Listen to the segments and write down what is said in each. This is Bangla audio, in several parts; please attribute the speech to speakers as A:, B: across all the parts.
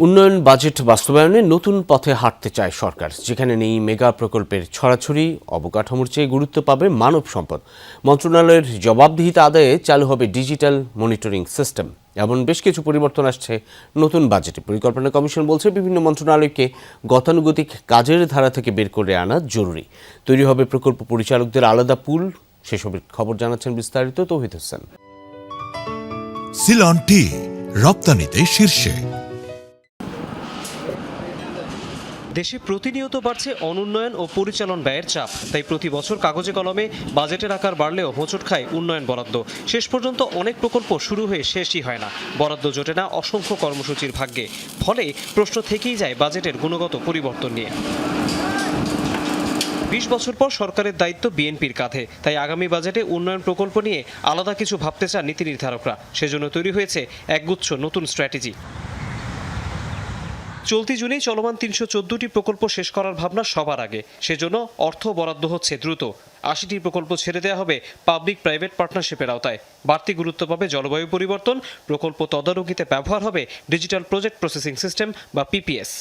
A: উন্নয়ন বাজেট বাস্তবায়নে নতুন পথে হাঁটতে চায় সরকার, যেখানে নেই মেগা প্রকল্পের ছড়াছড়ি। অবকাঠামোর চেয়ে গুরুত্ব পাবে মানব সম্পদ। মন্ত্রণালয়ের জবাবদিহিতা আদায়ে চালু হবে ডিজিটাল মনিটরিং সিস্টেম। এমন বেশ কিছু পরিবর্তন আসছে নতুন বাজেটে। পরিকল্পনা কমিশন বলছে, বিভিন্ন মন্ত্রণালয়কে গতানুগতিক কাজের ধারা থেকে বের করে আনা জরুরি। তৈরি হবে প্রকল্প পরিচালকদের আলাদা পুল। সেসবের খবর জানাচ্ছেন বিস্তারিত তৌহিদ হোসেন।
B: সিলন টি রপ্তানিতে শীর্ষে।
C: দেশে প্রতিনিয়ত বাড়ছে অনুন্নয়ন ও পরিচালন ব্যয়ের চাপ। তাই প্রতি বছর কাগজে কলমে বাজেটের আকার বাড়লেও হোঁচট খায় উন্নয়ন বরাদ্দ। শেষ পর্যন্ত অনেক প্রকল্প শুরু হয়ে শেষই হয় না, বরাদ্দ জোটে না অসংখ্য কর্মসূচির ভাগ্যে। ফলে প্রশ্ন থেকেই যায় বাজেটের গুণগত পরিবর্তন নিয়ে। 20 বছর পর সরকারের দায়িত্ব বিএনপির কাঁধে, তাই আগামী বাজেটে উন্নয়ন প্রকল্প নিয়ে আলাদা কিছু ভাবতে চান নীতি নির্ধারকরা। সেজন্য তৈরি হয়েছে একগুচ্ছ নতুন স্ট্র্যাটেজি। চলতি জুনেই চলমান 314টি প্রকল্প শেষ করার ভাবনা সবার আগে। সেজন্য অর্থ বরাদ্দ হচ্ছে দ্রুত। 80টি প্রকল্প ছেড়ে দেওয়া হবে পাবলিক প্রাইভেট পার্টনারশিপের আওতায়। বাড়তি গুরুত্ব পাবে জলবায়ু পরিবর্তন। প্রকল্প তদারকিতে ব্যবহার হবে ডিজিটাল প্রজেক্ট প্রসেসিং সিস্টেম বা পিপিএস।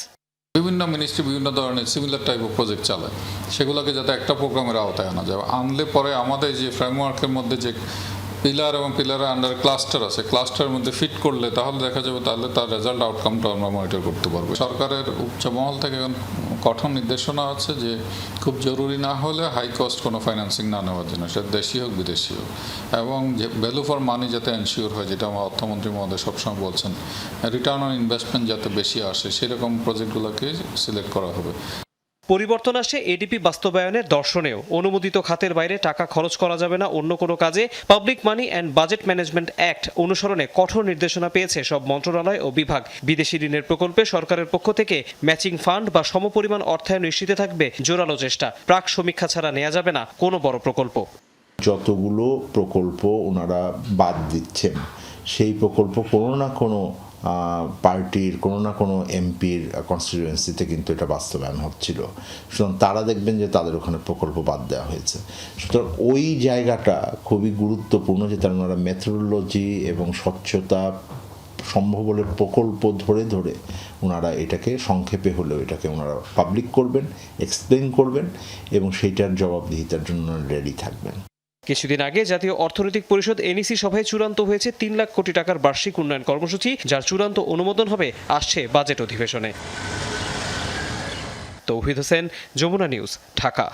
D: বিভিন্ন মিনিস্ট্রি বিভিন্ন ধরনের সিমিলার টাইপ অফ প্রজেক্ট চালায়, সেগুলোকে যাতে একটা প্রোগ্রামের আওতায় আনা যায়। আনলে পরে আমাদের যে ফ্রেমওয়ার্কের মধ্যে যে পিলার এবং পিলারের আন্ডার ক্লাস্টার আছে, ক্লাস্টারের মধ্যে ফিট করলে তাহলে দেখা যাবে, তাহলে তার রেজাল্ট আউটকামটা আমরা মনিটর করতে পারবো। সরকারের উচ্চমহল থেকে কঠোর নির্দেশনা আছে যে খুব জরুরি না হলে হাই কস্ট কোনো ফাইন্যান্সিং না নেওয়ার জন্য, সেটা দেশি হোক বিদেশি হোক, এবং যে ভ্যালু ফর মানি যাতে এনশিওর হয়, যেটা আমার অর্থমন্ত্রী মহোদয় সবসময় বলছেন, রিটার্ন অন ইনভেস্টমেন্ট যাতে বেশি আসে, সেরকম প্রজেক্টগুলোকে সিলেক্ট করা হবে।
C: পরিবর্তন আসে এডিপি বাস্তবায়নের দর্শনেও। অনুমোদিত খাতের বাইরে টাকা খরচ করা যাবে না অন্য কোনো কাজে। Public money and budget management act অনুসরণে কঠোর নির্দেশনা পেয়েছে সব মন্ত্রণালয় ও বিভাগ। বিদেশি ঋণের প্রকল্পে সরকারের পক্ষ থেকে ম্যাচিং ফান্ড বা সমপরিমাণ অর্থায়ন নিশ্চিতে থাকবে জোরালো চেষ্টা। প্রাক সমীক্ষা ছাড়া নেওয়া যাবে না কোনো বড় প্রকল্প।
E: যতগুলো প্রকল্প ওনারা বাদ দিচ্ছেন, সেই প্রকল্প কোনো না কোনো পার্টির, কোনো না কোনো এমপির কনস্টিটিউয়েন্সিতে কিন্তু এটা বাস্তবায়ন হচ্ছিল। সুতরাং তারা দেখবেন যে তাদের ওখানে প্রকল্প বাদ দেওয়া হয়েছে। সুতরাং ওই জায়গাটা খুবই গুরুত্বপূর্ণ যে তারা ওনারা মেথোডোলজি এবং স্বচ্ছতা সম্ভব হলে প্রকল্প ধরে ধরে ওনারা এটাকে সংক্ষেপে হলেও এটাকে ওনারা পাবলিক করবেন, এক্সপ্লেন করবেন এবং সেইটার জবাবদিহিতার জন্য রেডি থাকবেন।
C: কিছুদিন আগে জাতীয় অর্থনৈতিক পরিষদ এনইসি সভায় চূড়ান্ত হয়েছে 3 লাখ কোটি টাকার বার্ষিক উন্নয়ন কর্মসূচি, যার চূড়ান্ত অনুমোদন হবে আসছে বাজেট অধিবেশনে। তৌহিদ হোসেন, যমুনা নিউজ, ঢাকা।